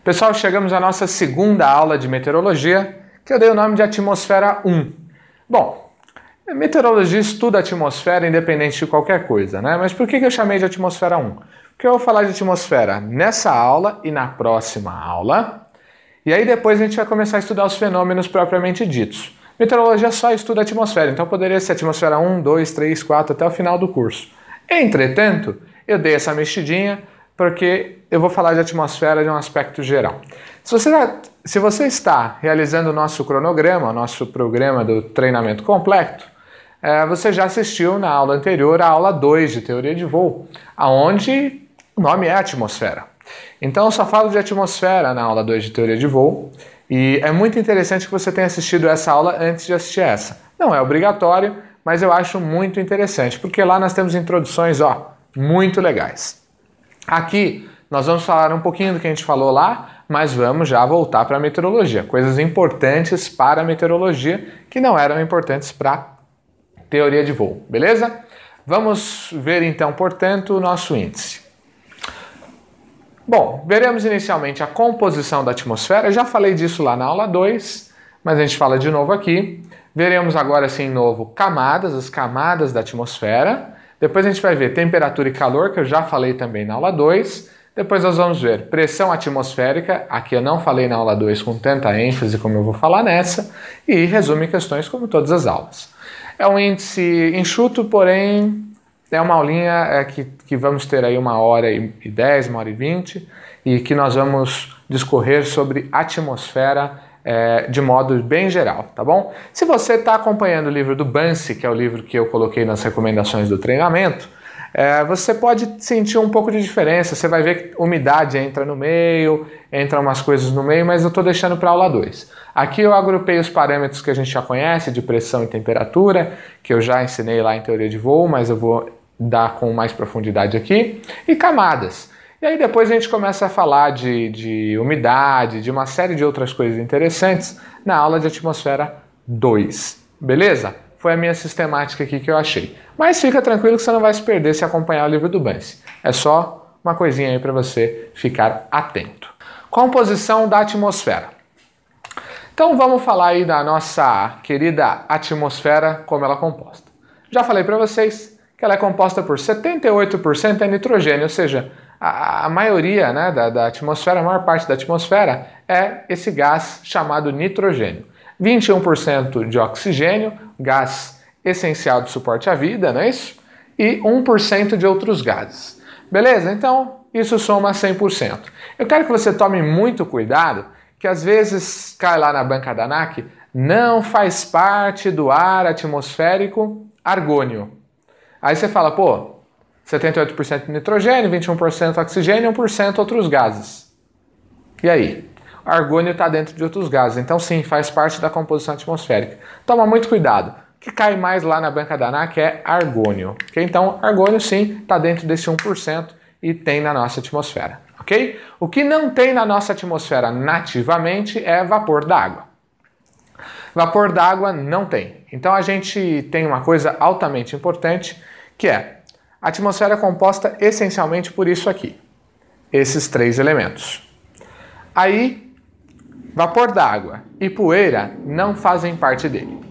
Pessoal, chegamos à nossa segunda aula de meteorologia, que eu dei o nome de Atmosfera 1. Bom, meteorologia estuda a atmosfera independente de qualquer coisa, né? Mas por que eu chamei de Atmosfera 1? Porque eu vou falar de atmosfera nessa aula e na próxima aula, e aí depois a gente vai começar a estudar os fenômenos propriamente ditos. Meteorologia só estuda a atmosfera, então poderia ser Atmosfera 1, 2, 3, 4 até o final do curso. Entretanto, eu dei essa mexidinha porque eu vou falar de atmosfera de um aspecto geral. Se você está realizando o nosso cronograma, o nosso programa do treinamento completo, você já assistiu na aula anterior a aula 2 de teoria de voo, onde o nome é atmosfera. Então eu só falo de atmosfera na aula 2 de teoria de voo, e é muito interessante que você tenha assistido essa aula antes de assistir essa. Não é obrigatório, mas eu acho muito interessante, porque lá nós temos introduções, muito legais. Aqui nós vamos falar um pouquinho do que a gente falou lá, mas vamos já voltar para a meteorologia. Coisas importantes para a meteorologia que não eram importantes para teoria de voo, beleza? Vamos ver então, portanto, o nosso índice. Bom, veremos inicialmente a composição da atmosfera. Eu já falei disso lá na aula 2, mas a gente fala de novo aqui. Veremos agora sim, novo, camadas, as camadas da atmosfera. Depois a gente vai ver temperatura e calor, que eu já falei também na aula 2. Depois nós vamos ver pressão atmosférica, aqui eu não falei na aula 2 com tanta ênfase como eu vou falar nessa, e resume questões como todas as aulas. É um índice enxuto, porém é uma aulinha que vamos ter aí 1h10, 1h20, e que nós vamos discorrer sobre atmosfera de modo bem geral, tá bom? Se você está acompanhando o livro do Bansi, que é o livro que eu coloquei nas recomendações do treinamento, você pode sentir um pouco de diferença. Você vai ver que umidade entra no meio, entra umas coisas no meio, mas eu estou deixando para a aula 2. Aqui eu agrupei os parâmetros que a gente já conhece, de pressão e temperatura, que eu já ensinei lá em teoria de voo, mas eu vou dar com mais profundidade aqui, e camadas. E aí depois a gente começa a falar de umidade, de uma série de outras coisas interessantes na aula de atmosfera 2. Beleza? Foi a minha sistemática aqui que eu achei. Mas fica tranquilo que você não vai se perder se acompanhar o livro do Bansi. É só uma coisinha aí para você ficar atento. Composição da atmosfera. Então vamos falar aí da nossa querida atmosfera, como ela é composta. Já falei para vocês que ela é composta por 78% é nitrogênio, ou seja, a maioria, né, da atmosfera, a maior parte da atmosfera é esse gás chamado nitrogênio. 21% de oxigênio, gás essencial de suporte à vida, não é isso? E 1% de outros gases. Beleza? Então, isso soma 100%. Eu quero que você tome muito cuidado, que às vezes cai lá na banca da ANAC, não faz parte do ar atmosférico argônio. Aí você fala, 78% de nitrogênio, 21% oxigênio e 1% outros gases. E aí? O argônio está dentro de outros gases, então sim, faz parte da composição atmosférica. Toma muito cuidado. O que cai mais lá na banca da ANAC é argônio. Okay? Então, argônio sim, está dentro desse 1% e tem na nossa atmosfera. Okay? O que não tem na nossa atmosfera nativamente é vapor d'água. Vapor d'água não tem. Então a gente tem uma coisa altamente importante, que é a atmosfera é composta essencialmente por isso aqui, esses 3 elementos. Aí, vapor d'água e poeira não fazem parte dele.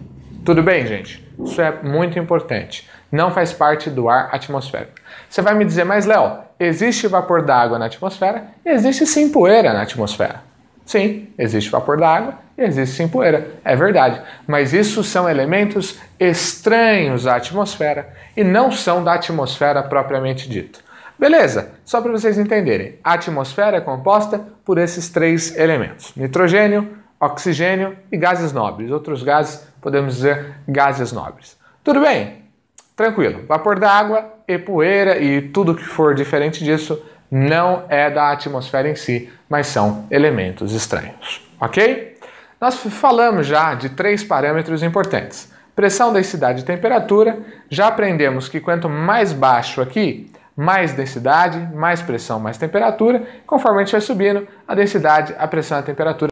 Tudo bem, gente? Isso é muito importante. Não faz parte do ar atmosférico. Você vai me dizer, mas Léo, existe vapor d'água na atmosfera? Existe sim poeira na atmosfera. Sim, existe vapor d'água e existe sim poeira, é verdade. Mas isso são elementos estranhos à atmosfera e não são da atmosfera propriamente dito. Beleza? Só para vocês entenderem, a atmosfera é composta por esses 3 elementos: nitrogênio, oxigênio e gases nobres. Outros gases, podemos dizer gases nobres. Tudo bem? Tranquilo. Vapor d'água e poeira e tudo que for diferente disso não é da atmosfera em si, mas são elementos estranhos, ok? Nós falamos já de 3 parâmetros importantes: pressão, densidade e temperatura. Já aprendemos que quanto mais baixo aqui, mais densidade, mais pressão, mais temperatura. Conforme a gente vai subindo, a densidade, a pressão e a temperatura.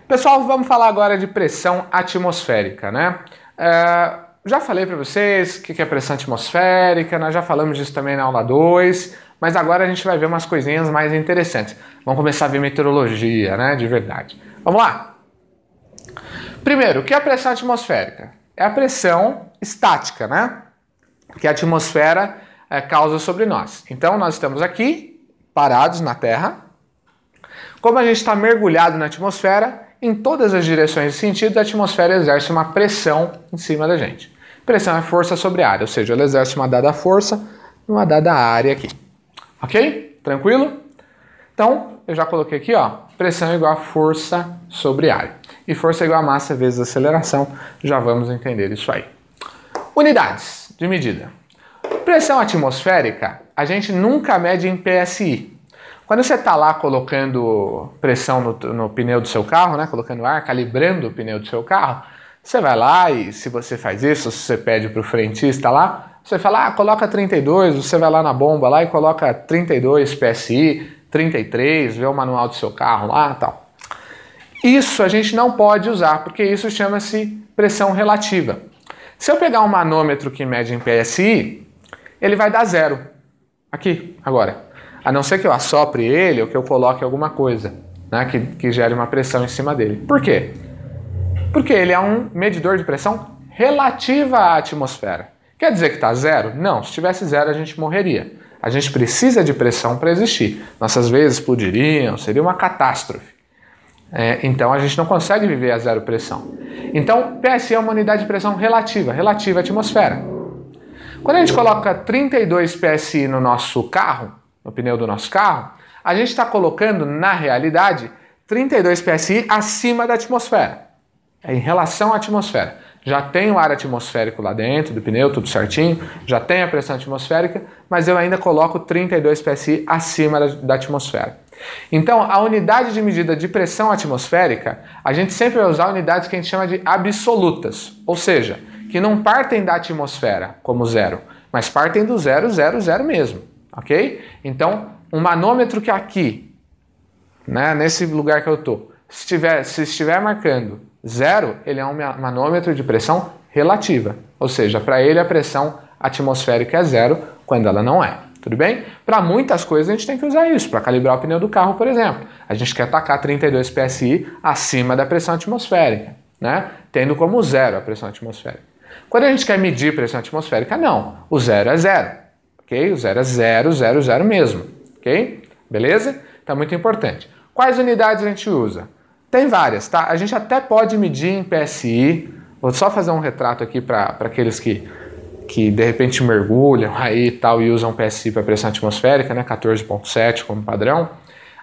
Pessoal, vamos falar agora de pressão atmosférica, né? já falei para vocês o que é pressão atmosférica, nós já falamos disso também na aula 2, mas agora a gente vai ver umas coisinhas mais interessantes. Vamos começar a ver meteorologia, né, de verdade. Vamos lá? Primeiro, o que é a pressão atmosférica? É a pressão estática, né, que a atmosfera causa sobre nós. Então, nós estamos aqui, parados na Terra. Como a gente está mergulhado na atmosfera, em todas as direções e sentidos, a atmosfera exerce uma pressão em cima da gente. Pressão é força sobre área, ou seja, ela exerce uma dada força numa dada área aqui. Ok? Tranquilo? Então, eu já coloquei aqui, ó, pressão igual a força sobre área. E força igual a massa vezes aceleração, já vamos entender isso aí. Unidades de medida. Pressão atmosférica, a gente nunca mede em PSI. Quando você está lá colocando pressão no pneu do seu carro, né, colocando ar, calibrando o pneu do seu carro, você vai lá e se você faz isso, se você pede para o frentista lá, você fala, coloca 32, você vai lá na bomba lá e coloca 32 PSI, 33, vê o manual do seu carro lá e tal. Isso a gente não pode usar, porque isso chama-se pressão relativa. Se eu pegar um manômetro que mede em PSI, ele vai dar 0. Aqui, agora. A não ser que eu assopre ele ou que eu coloque alguma coisa, né, que gere uma pressão em cima dele. Por quê? Porque ele é um medidor de pressão relativa à atmosfera. Quer dizer que está 0? Não, se tivesse 0 a gente morreria. A gente precisa de pressão para existir. Nossas veias explodiriam, seria uma catástrofe. Então a gente não consegue viver a 0 pressão. Então PSI é uma unidade de pressão relativa à atmosfera. Quando a gente coloca 32 PSI no nosso carro, no pneu do nosso carro, a gente está colocando, na realidade, 32 PSI acima da atmosfera. É em relação à atmosfera. Já tem o ar atmosférico lá dentro do pneu, tudo certinho, já tem a pressão atmosférica, mas eu ainda coloco 32 PSI acima da atmosfera. Então, a unidade de medida de pressão atmosférica, a gente sempre vai usar unidades que a gente chama de absolutas, ou seja, que não partem da atmosfera como 0, mas partem do 0, 0, 0 mesmo. Ok? Então, um manômetro que aqui, né, nesse lugar que eu estou, se estiver marcando 0, ele é um manômetro de pressão relativa. Ou seja, para ele a pressão atmosférica é 0 quando ela não é. Tudo bem? Para muitas coisas a gente tem que usar isso. Para calibrar o pneu do carro, por exemplo. A gente quer tacar 32 PSI acima da pressão atmosférica, né? Tendo como 0 a pressão atmosférica. Quando a gente quer medir pressão atmosférica, não. O 0 é 0. Ok? O 0 é 0, 0, 0 mesmo. Ok? Beleza? Então é muito importante. Quais unidades a gente usa? Tem várias, tá? A gente até pode medir em PSI. Vou só fazer um retrato aqui para aqueles que de repente mergulham aí e tal e usam PSI para pressão atmosférica, né? 14.7 como padrão.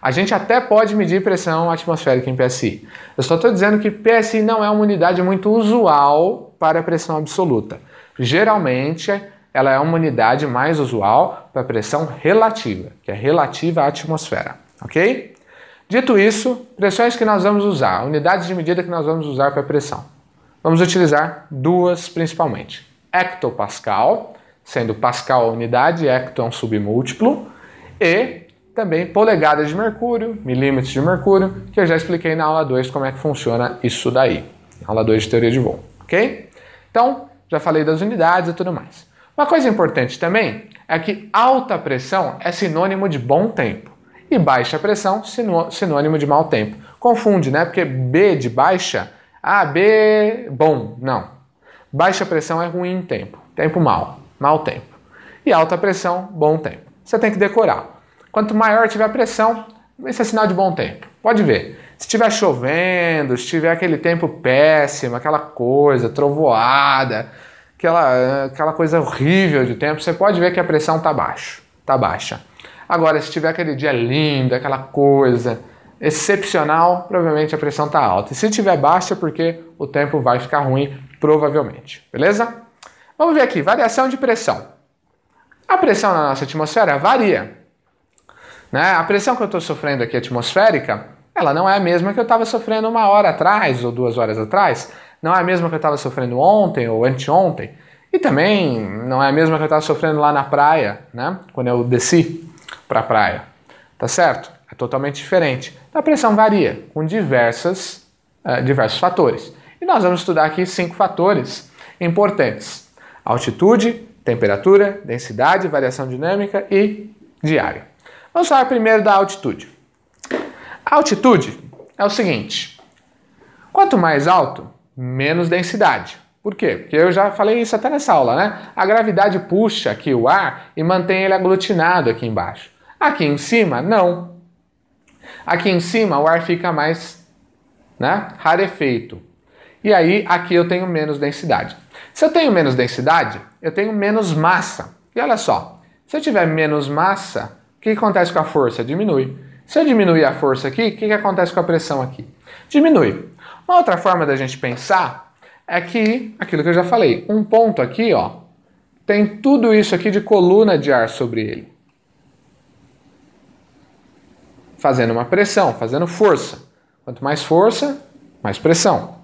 A gente até pode medir pressão atmosférica em PSI. Eu só estou dizendo que PSI não é uma unidade muito usual para pressão absoluta. Geralmente, ela é uma unidade mais usual para pressão relativa, que é relativa à atmosfera, ok? Dito isso, pressões que nós vamos usar, unidades de medida que nós vamos usar para pressão. Vamos utilizar duas principalmente. Hectopascal, sendo pascal a unidade, hecto é um submúltiplo, e também polegadas de mercúrio, milímetros de mercúrio, que eu já expliquei na aula 2 como é que funciona isso daí, aula 2 de teoria de voo, ok? Então, já falei das unidades e tudo mais. Uma coisa importante também é que alta pressão é sinônimo de bom tempo e baixa pressão sinônimo de mau tempo. Confunde, né? Porque B de baixa, B bom, não. Baixa pressão é ruim tempo, tempo mau, mau tempo. E alta pressão, bom tempo. Você tem que decorar. Quanto maior tiver a pressão, isso é sinal de bom tempo. Pode ver. Se estiver chovendo, se tiver aquele tempo péssimo, aquela coisa, trovoada, aquela coisa horrível de tempo, você pode ver que a pressão está baixa. Agora, se tiver aquele dia lindo, aquela coisa excepcional, provavelmente a pressão está alta. E se tiver baixa, é porque o tempo vai ficar ruim, provavelmente. Beleza? Vamos ver aqui, variação de pressão. A pressão na nossa atmosfera varia. Né? A pressão que eu estou sofrendo aqui atmosférica, ela não é a mesma que eu estava sofrendo 1 hora atrás ou 2 horas atrás. Não é a mesma que eu estava sofrendo ontem ou anteontem. E também não é a mesma que eu estava sofrendo lá na praia, né? Quando eu desci para a praia. Tá certo? É totalmente diferente. Então a pressão varia com diversos fatores. E nós vamos estudar aqui 5 fatores importantes: altitude, temperatura, densidade, variação dinâmica e diária. Vamos falar primeiro da altitude. A altitude é o seguinte: quanto mais alto, menos densidade. Por quê? Porque eu já falei isso até nessa aula, né? A gravidade puxa aqui o ar e mantém ele aglutinado aqui embaixo. Aqui em cima, não. Aqui em cima o ar fica mais, né, rarefeito. E aí aqui eu tenho menos densidade. Se eu tenho menos densidade, eu tenho menos massa. E olha só, se eu tiver menos massa, o que acontece com a força? Diminui. Se eu diminuir a força aqui, o que acontece com a pressão aqui? Diminui. Uma outra forma da gente pensar é que, aquilo que eu já falei, um ponto aqui, ó, tem tudo isso aqui de coluna de ar sobre ele. Fazendo uma pressão, fazendo força. Quanto mais força, mais pressão.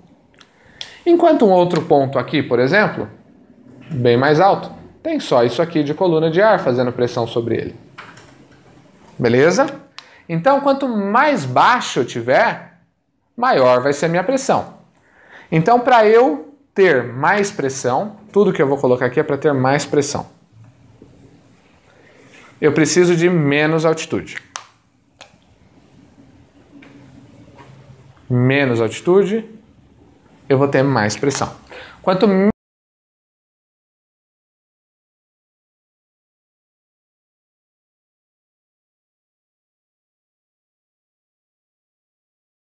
Enquanto um outro ponto aqui, por exemplo, bem mais alto, tem só isso aqui de coluna de ar fazendo pressão sobre ele. Beleza? Então, quanto mais baixo eu tiver, maior vai ser a minha pressão. Então, para eu ter mais pressão, tudo que eu vou colocar aqui é para ter mais pressão. Eu preciso de menos altitude. Menos altitude, eu vou ter mais pressão. Quanto